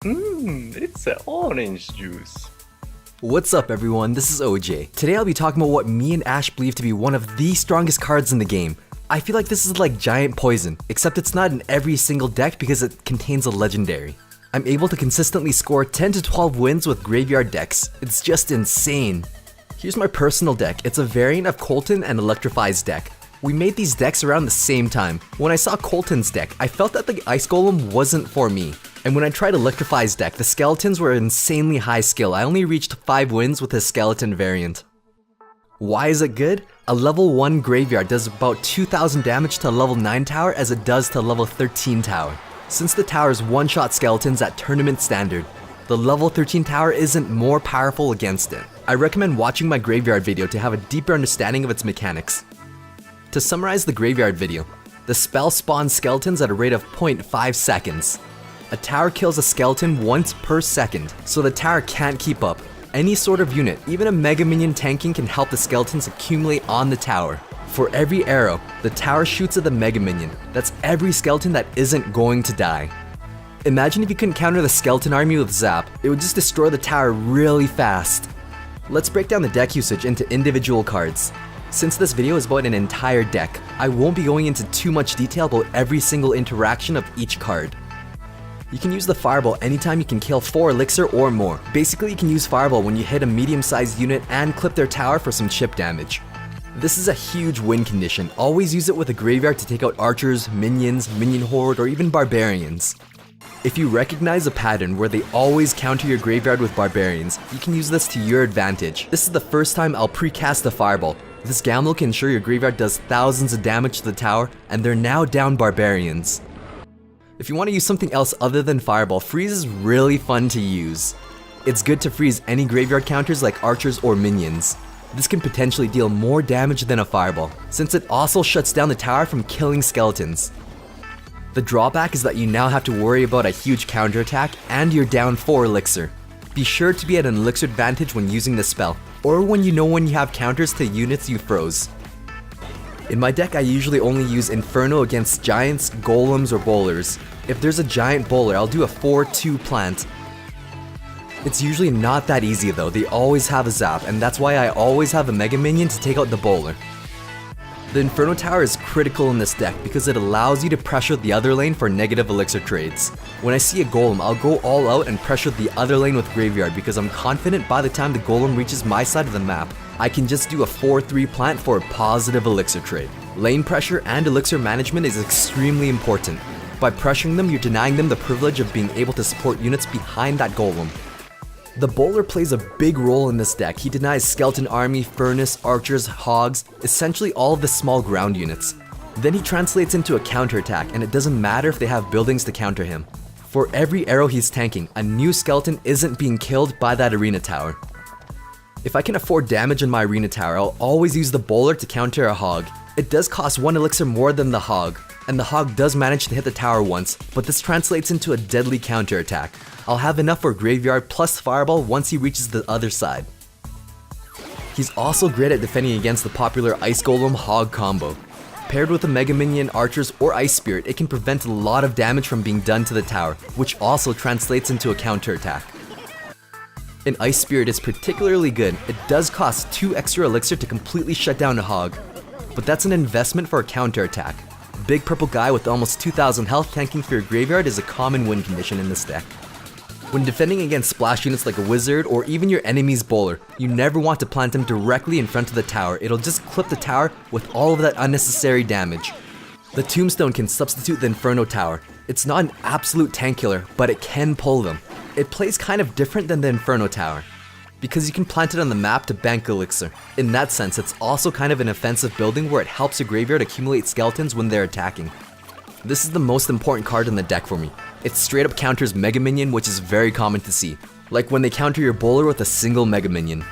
It's an orange juice. What's up everyone, this is OJ. Today I'll be talking about what me and Ash believe to be one of the strongest cards in the game. I feel like this is like giant poison, except it's not in every single deck because it contains a legendary. I'm able to consistently score 10 to 12 wins with graveyard decks. It's just insane. Here's my personal deck. It's a variant of Colton and Electrify's deck. We made these decks around the same time. When I saw Colton's deck, I felt that the Ice Golem wasn't for me. And when I tried Electrify's deck, the skeletons were insanely high skill. I only reached 5 wins with his skeleton variant. Why is it good? A level 1 graveyard does about 2000 damage to a level 9 tower as it does to a level 13 tower. Since the tower's one-shot skeletons at tournament standard, the level 13 tower isn't more powerful against it. I recommend watching my graveyard video to have a deeper understanding of its mechanics. To summarize the graveyard video, the spell spawns skeletons at a rate of 0.5 seconds. A tower kills a skeleton once per second, so the tower can't keep up. Any sort of unit, even a Mega Minion tanking, can help the skeletons accumulate on the tower. For every arrow, the tower shoots at the Mega Minion. That's every skeleton that isn't going to die. Imagine if you couldn't counter the skeleton army with Zap, it would just destroy the tower really fast. Let's break down the deck usage into individual cards. Since this video is about an entire deck, I won't be going into too much detail about every single interaction of each card. You can use the Fireball anytime you can kill 4 elixir or more. Basically, you can use Fireball when you hit a medium-sized unit and clip their tower for some chip damage. This is a huge win condition. Always use it with a graveyard to take out archers, minions, minion horde, or even barbarians. If you recognize a pattern where they always counter your graveyard with barbarians, you can use this to your advantage. This is the first time I'll precast the Fireball. This gamble can ensure your graveyard does thousands of damage to the tower, and they're now down barbarians. If you want to use something else other than Fireball, Freeze is really fun to use. It's good to freeze any graveyard counters like archers or minions. This can potentially deal more damage than a Fireball, since it also shuts down the tower from killing skeletons. The drawback is that you now have to worry about a huge counterattack and you're down 4 elixir. Be sure to be at an elixir advantage when using this spell, or when you have counters to units you froze. In my deck, I usually only use Inferno against giants, golems, or bowlers. If there's a giant bowler, I'll do a 4-2 plant. It's usually not that easy though, they always have a zap, and that's why I always have a Mega Minion to take out the bowler. The Inferno Tower is critical in this deck because it allows you to pressure the other lane for negative elixir trades. When I see a Golem, I'll go all out and pressure the other lane with Graveyard because I'm confident by the time the Golem reaches my side of the map, I can just do a 4-3 plant for a positive elixir trade. Lane pressure and elixir management is extremely important. By pressuring them, you're denying them the privilege of being able to support units behind that Golem. The bowler plays a big role in this deck. He denies skeleton army, furnace, archers, hogs, essentially all of the small ground units. Then he translates into a counterattack, and it doesn't matter if they have buildings to counter him. For every arrow he's tanking, a new skeleton isn't being killed by that arena tower. If I can afford damage in my arena tower, I'll always use the bowler to counter a hog. It does cost 1 elixir more than the hog, and the hog does manage to hit the tower once, but this translates into a deadly counterattack. I'll have enough for graveyard plus fireball once he reaches the other side. He's also great at defending against the popular Ice Golem Hog combo. Paired with a Mega Minion, Archers, or Ice Spirit, it can prevent a lot of damage from being done to the tower, which also translates into a counterattack. An Ice Spirit is particularly good. It does cost 2 extra elixir to completely shut down a hog, but that's an investment for a counterattack. Big purple guy with almost 2000 health tanking for your graveyard is a common win condition in this deck. When defending against splash units like a wizard or even your enemy's bowler, you never want to plant him directly in front of the tower. It'll just clip the tower with all of that unnecessary damage. The Tombstone can substitute the Inferno Tower. It's not an absolute tank killer, but it can pull them. It plays kind of different than the Inferno Tower, because you can plant it on the map to bank elixir. In that sense, it's also kind of an offensive building where it helps your graveyard accumulate skeletons when they're attacking. This is the most important card in the deck for me. It straight up counters Mega Minion, which is very common to see, like when they counter your bowler with a single Mega Minion.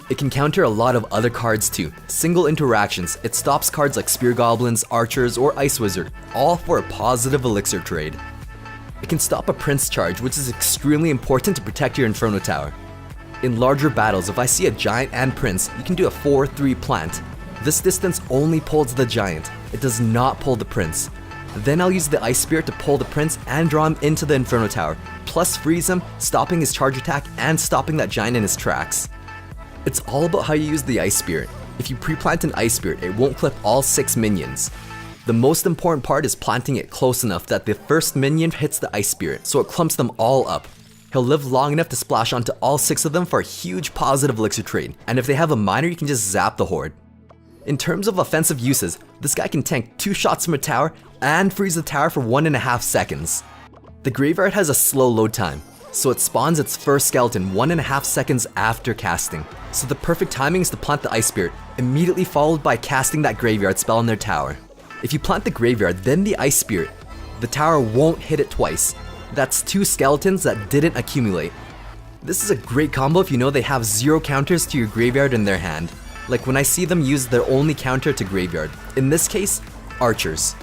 It can counter a lot of other cards too. Single interactions, it stops cards like Spear Goblins, Archers, or Ice Wizard, all for a positive elixir trade. It can stop a Prince charge, which is extremely important to protect your Inferno Tower. In larger battles, if I see a Giant and Prince, you can do a 4-3 plant. This distance only pulls the Giant, it does not pull the Prince. Then I'll use the Ice Spirit to pull the Prince and draw him into the Inferno Tower, plus freeze him, stopping his charge attack and stopping that giant in his tracks. It's all about how you use the Ice Spirit. If you pre-plant an Ice Spirit, it won't clip all 6 minions. The most important part is planting it close enough that the first minion hits the Ice Spirit, so it clumps them all up. He'll live long enough to splash onto all 6 of them for a huge positive elixir trade, and if they have a miner, you can just zap the horde. In terms of offensive uses, this guy can tank 2 shots from a tower and freeze the tower for 1.5 seconds. The graveyard has a slow load time, so it spawns its first skeleton 1.5 seconds after casting. So the perfect timing is to plant the Ice Spirit, immediately followed by casting that graveyard spell on their tower. If you plant the graveyard, then the Ice Spirit, the tower won't hit it twice. That's 2 skeletons that didn't accumulate. This is a great combo if you know they have 0 counters to your graveyard in their hand. Like when I see them use their only counter to graveyard, in this case, archers.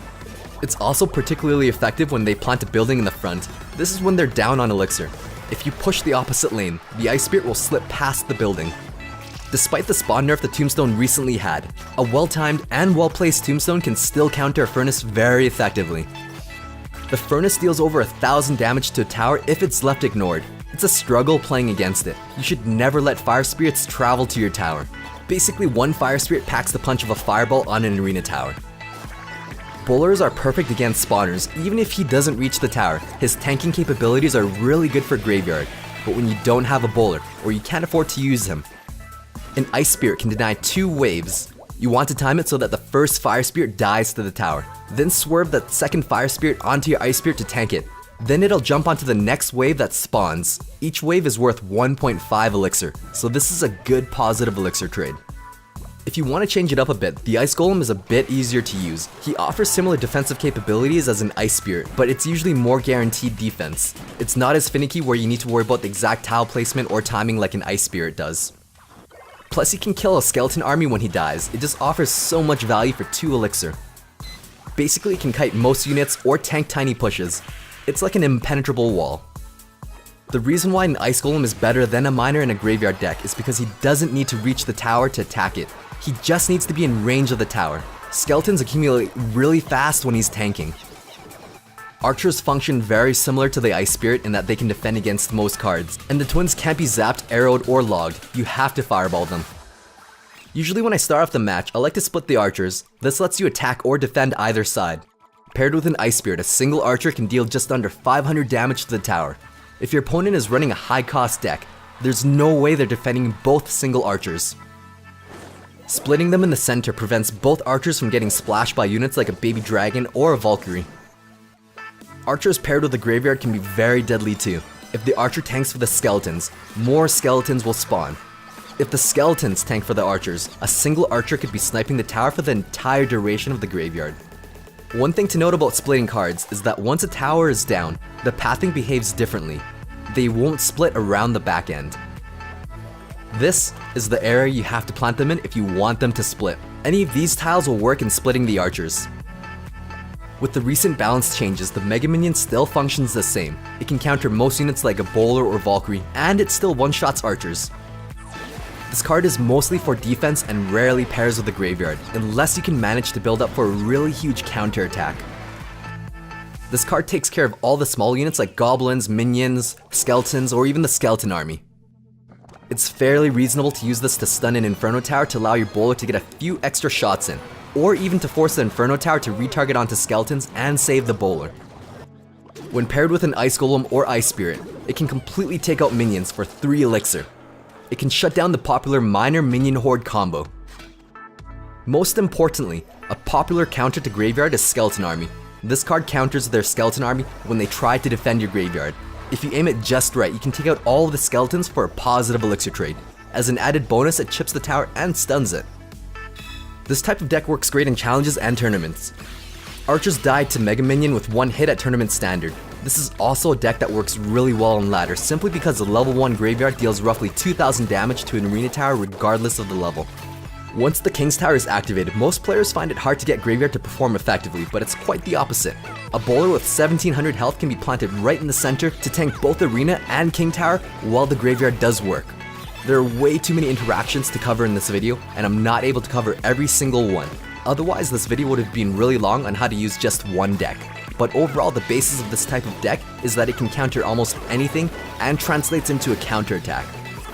It's also particularly effective when they plant a building in the front. This is when they're down on elixir. If you push the opposite lane, the Ice Spirit will slip past the building. Despite the spawn nerf the Tombstone recently had, a well-timed and well-placed Tombstone can still counter a Furnace very effectively. The Furnace deals over 1,000 damage to a tower if it's left ignored. It's a struggle playing against it. You should never let Fire Spirits travel to your tower. Basically, one Fire Spirit packs the punch of a fireball on an arena tower. Bowlers are perfect against spawners. Even if he doesn't reach the tower, his tanking capabilities are really good for graveyard. But when you don't have a bowler, or you can't afford to use him, an Ice Spirit can deny 2 waves. You want to time it so that the first Fire Spirit dies to the tower. Then swerve that second Fire Spirit onto your Ice Spirit to tank it. Then it'll jump onto the next wave that spawns. Each wave is worth 1.5 elixir, so this is a good positive elixir trade. If you want to change it up a bit, the Ice Golem is a bit easier to use. He offers similar defensive capabilities as an Ice Spirit, but it's usually more guaranteed defense. It's not as finicky where you need to worry about the exact tile placement or timing like an Ice Spirit does. Plus he can kill a skeleton army when he dies. It just offers so much value for 2 elixir. Basically it can kite most units or tank tiny pushes. It's like an impenetrable wall. The reason why an Ice Golem is better than a miner in a graveyard deck is because he doesn't need to reach the tower to attack it. He just needs to be in range of the tower. Skeletons accumulate really fast when he's tanking. Archers function very similar to the Ice Spirit in that they can defend against most cards, and the twins can't be zapped, arrowed, or logged. You have to fireball them. Usually when I start off the match, I like to split the archers. This lets you attack or defend either side. Paired with an Ice Spirit, a single archer can deal just under 500 damage to the tower. If your opponent is running a high cost deck, there's no way they're defending both single archers. Splitting them in the center prevents both archers from getting splashed by units like a baby dragon or a Valkyrie. Archers paired with a graveyard can be very deadly too. If the archer tanks for the skeletons, more skeletons will spawn. If the skeletons tank for the archers, a single archer could be sniping the tower for the entire duration of the graveyard. One thing to note about splitting cards is that once a tower is down, the pathing behaves differently. They won't split around the back end. This is the area you have to plant them in if you want them to split. Any of these tiles will work in splitting the archers. With the recent balance changes, the Mega Minion still functions the same. It can counter most units like a Bowler or Valkyrie, and it still one-shots archers. This card is mostly for defense and rarely pairs with the graveyard, unless you can manage to build up for a really huge counter attack. This card takes care of all the small units like goblins, minions, skeletons, or even the skeleton army. It's fairly reasonable to use this to stun an Inferno Tower to allow your bowler to get a few extra shots in, or even to force the Inferno Tower to retarget onto skeletons and save the bowler. When paired with an Ice Golem or Ice Spirit, it can completely take out minions for 3 elixir. It can shut down the popular Miner Minion Horde combo. Most importantly, a popular counter to graveyard is Skeleton Army. This card counters their Skeleton Army when they try to defend your graveyard. If you aim it just right, you can take out all of the skeletons for a positive elixir trade. As an added bonus, it chips the tower and stuns it. This type of deck works great in challenges and tournaments. Archers died to Mega Minion with 1 hit at tournament standard. This is also a deck that works really well on ladder simply because the level 1 graveyard deals roughly 2,000 damage to an arena tower regardless of the level. Once the King's Tower is activated, most players find it hard to get graveyard to perform effectively, but it's quite the opposite. A bowler with 1700 health can be planted right in the center to tank both arena and King Tower while the graveyard does work. There are way too many interactions to cover in this video, and I'm not able to cover every single one. Otherwise, this video would have been really long on how to use just one deck. But overall, the basis of this type of deck is that it can counter almost anything and translates into a counterattack.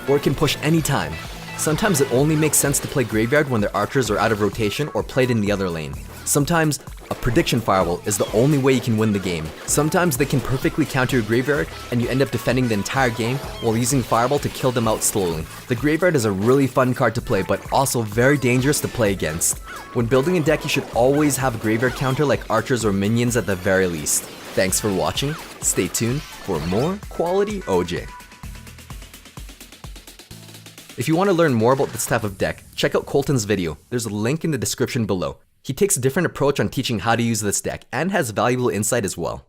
Or it can push anytime. Sometimes it only makes sense to play Graveyard when their archers are out of rotation or played in the other lane. Sometimes, a Prediction Firewall is the only way you can win the game. Sometimes they can perfectly counter your Graveyard and you end up defending the entire game while using Fireball to kill them out slowly. The Graveyard is a really fun card to play, but also very dangerous to play against. When building a deck, you should always have a Graveyard counter like archers or minions at the very least. Thanks for watching, stay tuned for more quality OJ. If you want to learn more about this type of deck, check out Colton's video. There's a link in the description below. He takes a different approach on teaching how to use this deck and has valuable insight as well.